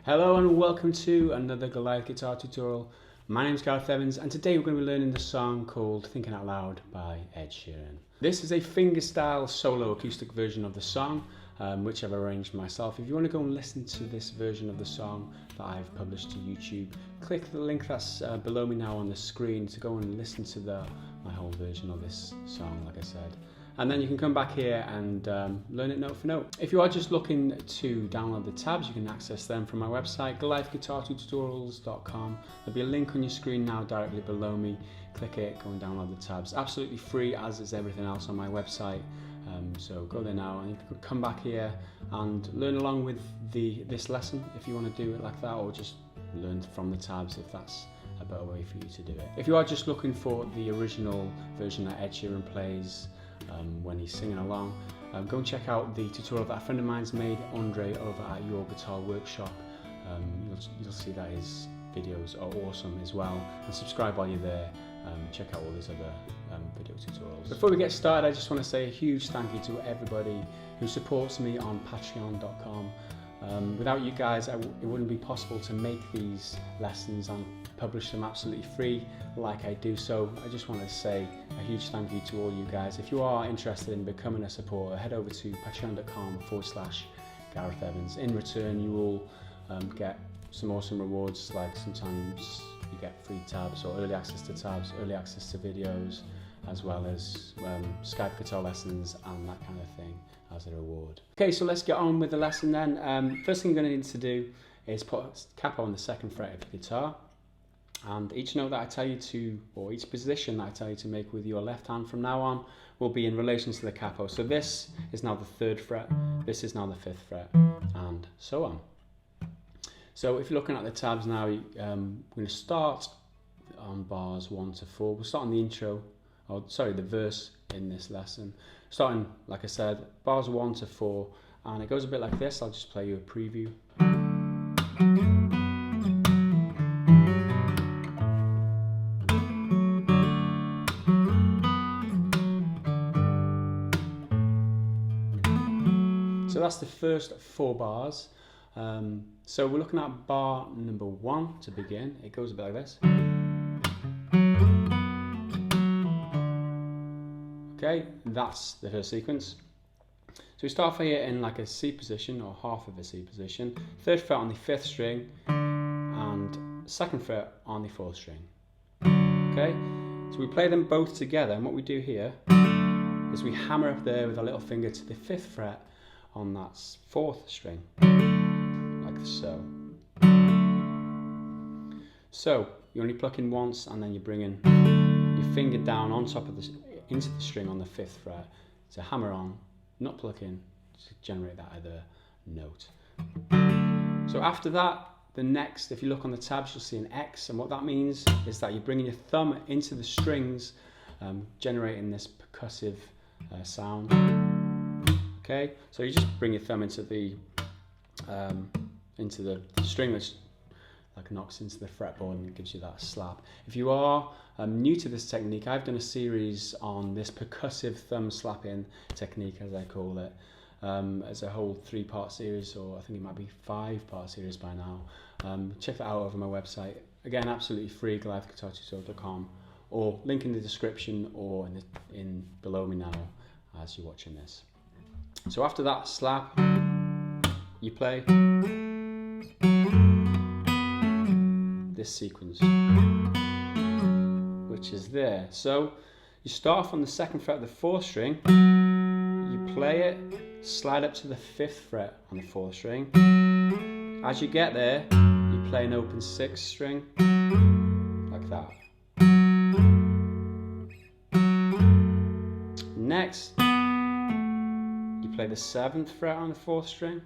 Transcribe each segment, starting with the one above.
Hello and welcome to another Gareth guitar tutorial. My name is Gareth Evans and today we're going to be learning the song called Thinking Out Loud by Ed Sheeran. This is a fingerstyle solo acoustic version of the song which I've arranged myself. If you want to go and listen to this version of the song that I've published to YouTube, click the link that's below me now on the screen to go and listen to my whole version of this song, like I said. And then you can come back here and learn it note for note. If you are just looking to download the tabs, you can access them from my website, GoliathGuitarTutorials.com. There'll be a link on your screen now directly below me. Click it, go and download the tabs. Absolutely free, as is everything else on my website. So go there now and you can come back here and learn along with this lesson if you want to do it like that, or just learn from the tabs if that's a better way for you to do it. If you are just looking for the original version that Ed Sheeran plays when he's singing along, go and check out the tutorial that a friend of mine's made, Andre, over at Your Guitar Workshop. You'll see that his videos are awesome as well, and subscribe while you're there. Check out all these other video tutorials. Before we get started, I just want to say a huge thank you to everybody who supports me on patreon.com. Without you guys, it wouldn't be possible to make these lessons and publish them absolutely free like I do. So I just want to say a huge thank you to all you guys. If you are interested in becoming a supporter, head over to patreon.com/Gareth Evans. In return, you will get some awesome rewards, like sometimes you get free tabs or early access to tabs, early access to videos, as well as Skype guitar lessons and that kind of thing as a reward. Okay, so let's get on with the lesson then. First thing you're going to need to do is put a capo on the second fret of your guitar, and each note that I tell you to, or each position that I tell you to make with your left hand from now on, will be in relation to the capo. So this is now the 3rd fret, this is now the 5th fret, and so on. So if you're looking at the tabs now, we're going to start on bars 1 to 4. We'll start on the intro, the verse in this lesson. Starting, like I said, bars 1 to 4, and it goes a bit like this. I'll just play you a preview. So that's the first 4 bars. So we're looking at bar number 1 to begin. It goes a bit like this. Okay, that's the first sequence. So we start here in like a C position, or half of a C position, 3rd fret on the 5th string, and 2nd fret on the 4th string. Okay, so we play them both together, and what we do here is we hammer up there with our little finger to the 5th fret on that 4th string, like so. So you only pluck in once, and then you bring in your finger down on top of into the string on the 5th fret to hammer on, not pluck in, to generate that other note. So after that, the next, if you look on the tabs, you'll see an X, and what that means is that you're bringing your thumb into the strings, generating this percussive sound. Okay, so you just bring your thumb into the string, which like knocks into the fretboard and gives you that slap. If you are new to this technique, I've done a series on this percussive thumb slapping technique, as I call it, as a whole 3-part series, or I think it might be 5-part series by now. Check that out over my website. Again, absolutely free, GoliathGuitarTutorials.com, or link in the description or in below me now as you're watching this. So after that slap, you play this sequence, which is there. So you start off on the 2nd fret of the 4th string, you play it, slide up to the 5th fret on the 4th string. As you get there, you play an open 6th string, like that. Next, you play the 7th fret on the 4th string,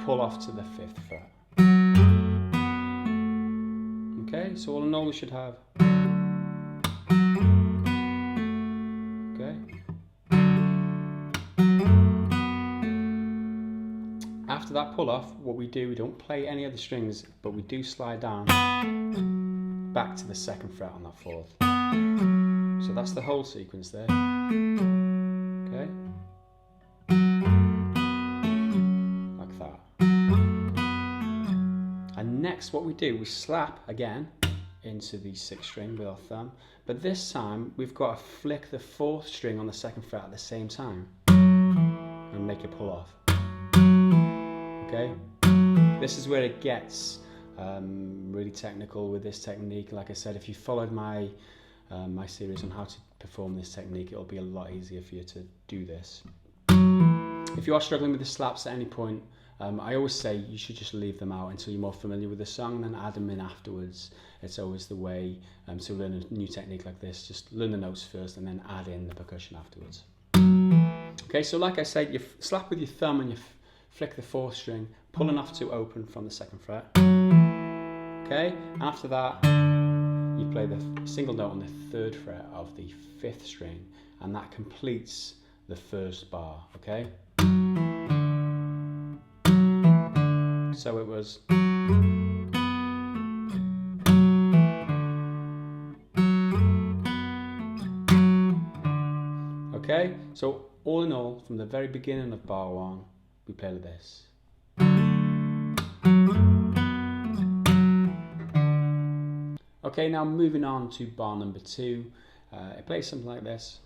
pull off to the 5th fret. Okay, so all in all we should have. Okay. After that pull off, what we do, we don't play any of the strings, but we do slide down back to the 2nd fret on that 4th. So that's the whole sequence there. Okay. Like that. Next, what we do, we slap again into the 6th string with our thumb, but this time we've got to flick the 4th string on the 2nd fret at the same time and make it pull off. Okay, this is where it gets really technical with this technique. Like I said, if you followed my my series on how to perform this technique, it'll be a lot easier for you to do this. If you are struggling with the slaps at any point, I always say you should just leave them out until you're more familiar with the song and then add them in afterwards. It's always the way to learn a new technique like this. Just learn the notes first and then add in the percussion afterwards. Okay, so like I said, you slap with your thumb and you flick the 4th string, pulling off to open from the 2nd fret. Okay, after that, you play the single note on the 3rd fret of the 5th string, and that completes the 1st bar, okay? So it was... Okay, so all in all, from the very beginning of bar 1, we play like this. Okay, now moving on to bar number 2, it plays something like this.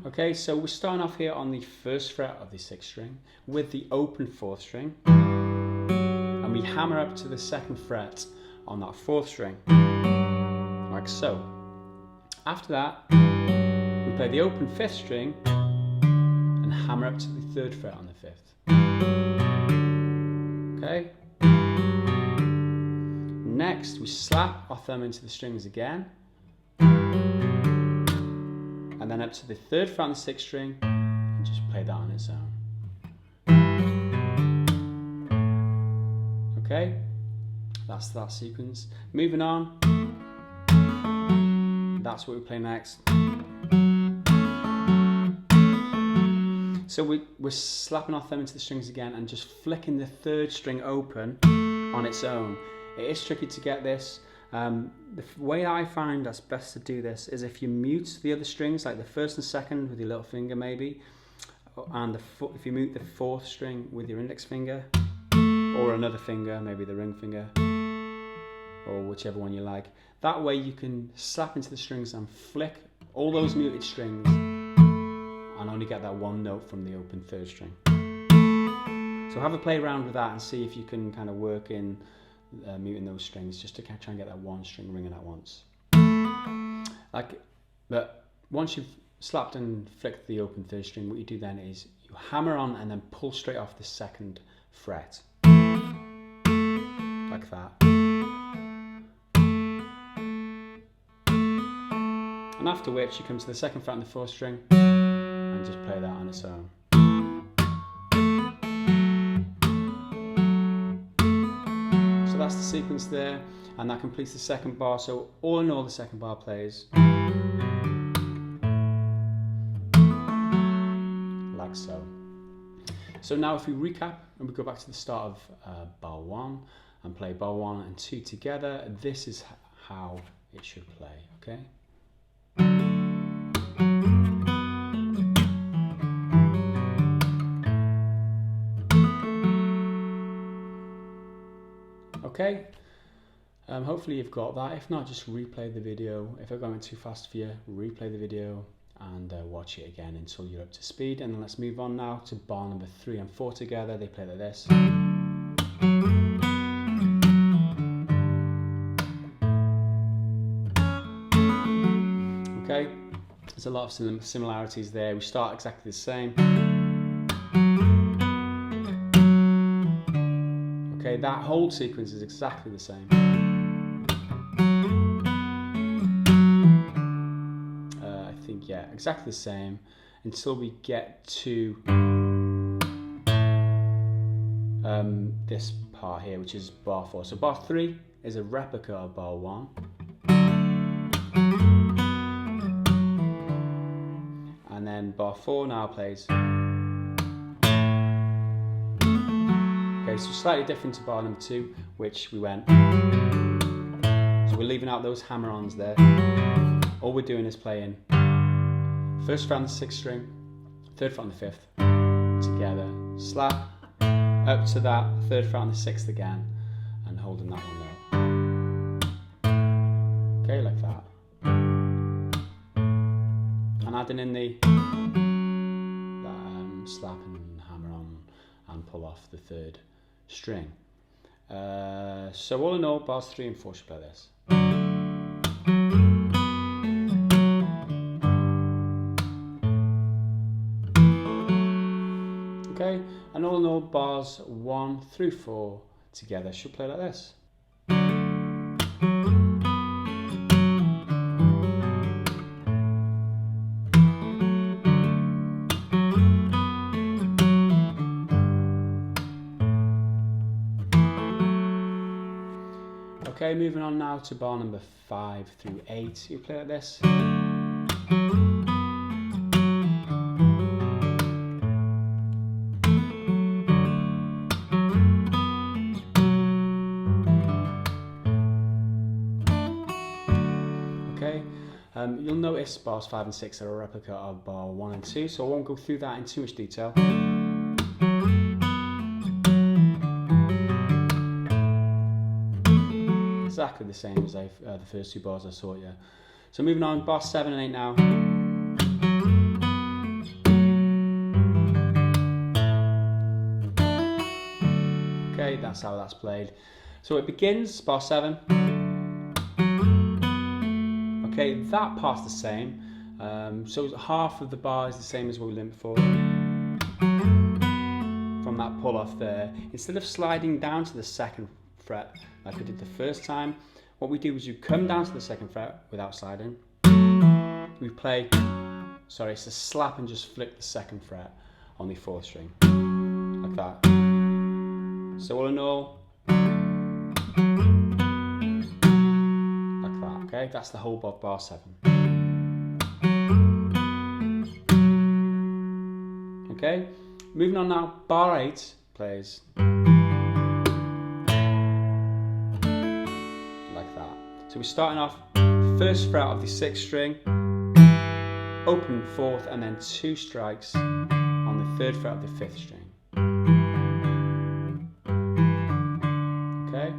Okay, so we're starting off here on the 1st fret of the 6th string with the open 4th string, and we hammer up to the 2nd fret on that 4th string, like so. After that, we play the open 5th string and hammer up to the 3rd fret on the 5th. Okay. Next, we slap our thumb into the strings again, and then up to the 3rd fret on the 6th string, and just play that on its own. Okay, that's that sequence. Moving on, that's what we play next. So we're slapping our thumb into the strings again and just flicking the 3rd string open on its own. It is tricky to get this. The way I find that's best to do this is if you mute the other strings, like the 1st and 2nd with your little finger maybe, and if you mute the 4th string with your index finger, or another finger, maybe the ring finger, or whichever one you like. That way you can slap into the strings and flick all those muted strings and only get that one note from the open 3rd string. So have a play around with that and see if you can kind of work in muting those strings just to try and get that one string ringing at once. But once you've slapped and flicked the open 3rd string, what you do then is you hammer on and then pull straight off the 2nd fret, like that. And after which you come to the 2nd fret on the 4th string and just play that on its own. So that's the sequence there, and that completes the 2nd bar. So all in all, the 2nd bar plays like so. So now if we recap and we go back to the start of bar 1 and play bar 1 and 2 together, this is how it should play, okay? Okay, hopefully you've got that. If not, just replay the video. If I'm going too fast for you, replay the video and watch it again until you're up to speed. And then let's move on now to bar number 3 and 4 together. They play like this. Okay, there's a lot of similarities there. We start exactly the same. Okay, that whole sequence is exactly the same. I think, yeah, exactly the same until we get to this part here, which is bar 4. So bar 3 is a replica of bar 1. And then bar 4 now plays. Okay, so slightly different to bar number 2, which we went. So we're leaving out those hammer-ons there. All we're doing is playing 1st fret on the 6th string, 3rd fret on the 5th, together, slap, up to that 3rd fret on the 6th again, and holding that one there. Okay, like that. And adding in the slap and hammer on and pull off the 3rd string. So all in all, bars 3 and 4 should play this. Okay, and all in all, bars 1 through 4 together should play like this. Okay, moving on now to bar number 5 through 8. You play like this. Okay, you'll notice bars 5 and 6 are a replica of bar 1 and 2, so I won't go through that in too much detail. Exactly the same as the first 2 bars I taught you. So moving on, bar 7 and 8 now. Okay, that's how that's played. So it begins, bar 7. Okay, that part's the same. So half of the bar is the same as what we learned before. From that pull off there, instead of sliding down to the 2nd fret like we did the first time, what we do is you come down to the 2nd fret without sliding. We play, sorry, it's a slap and just flick the 2nd fret on the 4th string, like that. So all in all, like that. Okay, that's the whole of bar 7. Okay, moving on now, bar 8 plays so we're starting off 1st fret of the 6th string, open 4th, and then 2 strikes on the 3rd fret of the 5th string. Okay?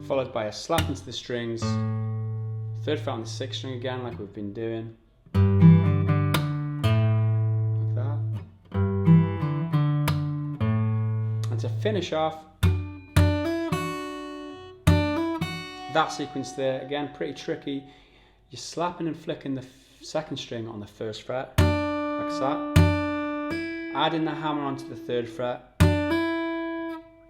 Followed by a slap into the strings, 3rd fret on the 6th string again, like we've been doing. Like that. And to finish off, that sequence there, again, pretty tricky. You're slapping and flicking the 2nd string on the 1st fret, like that. Adding the hammer onto the 3rd fret,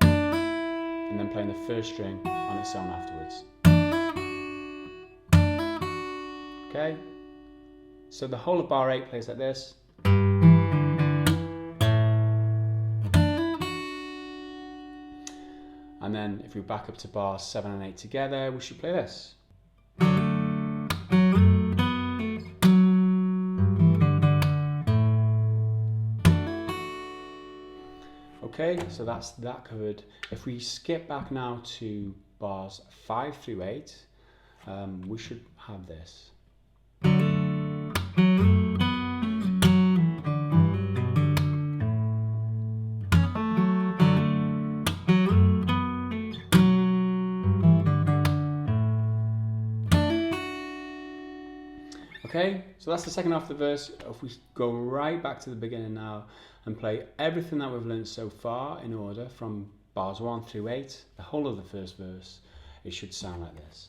and then playing the 1st string on its own afterwards. Okay? So the whole of bar 8 plays like this. And then if we back up to bars 7 and 8 together, we should play this. Okay, so that's that covered. If we skip back now to bars 5 through 8, we should have this. Okay, so that's the second half of the verse. If we go right back to the beginning now and play everything that we've learned so far in order from bars 1 through 8, the whole of the first verse, it should sound like this.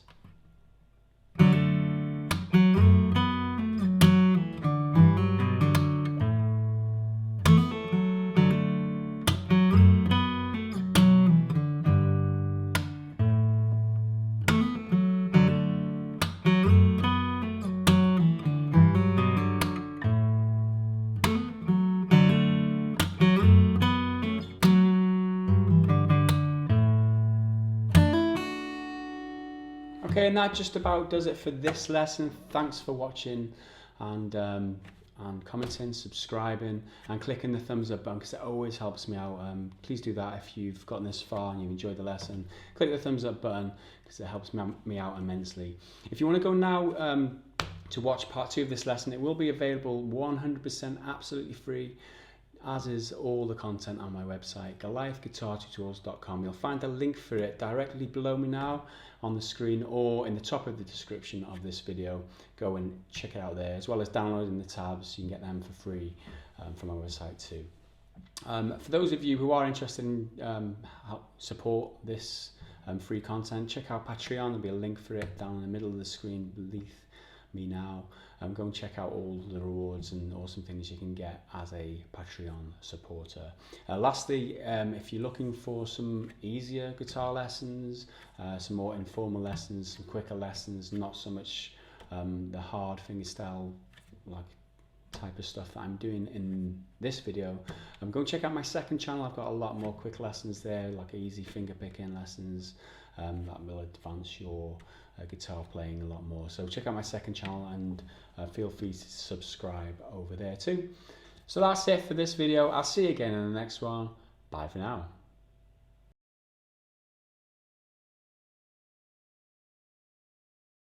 Okay, and that just about does it for this lesson. Thanks for watching and commenting, subscribing and clicking the thumbs up button because it always helps me out. Please do that if you've gotten this far and you've enjoyed the lesson. Click the thumbs up button because it helps me out immensely. If you want to go now to watch part 2 of this lesson, it will be available 100% absolutely free as is all the content on my website, goliathguitartutorials.com. You'll find a link for it directly below me now on the screen or in the top of the description of this video. Go and check it out there, as well as downloading the tabs. You can get them for free from my website too. For those of you who are interested in help support this free content, check out Patreon. There'll be a link for it down in the middle of the screen beneath me now. Go and check out all the rewards and awesome things you can get as a Patreon supporter. Lastly, if you're looking for some easier guitar lessons, some more informal lessons, some quicker lessons, not so much the hard fingerstyle like type of stuff that I'm doing in this video, go and check out my second channel. I've got a lot more quick lessons there, like easy finger picking lessons that will advance your guitar playing a lot more. So check out my second channel and feel free to subscribe over there too. So that's it for this video. I'll see you again in the next one. Bye for now.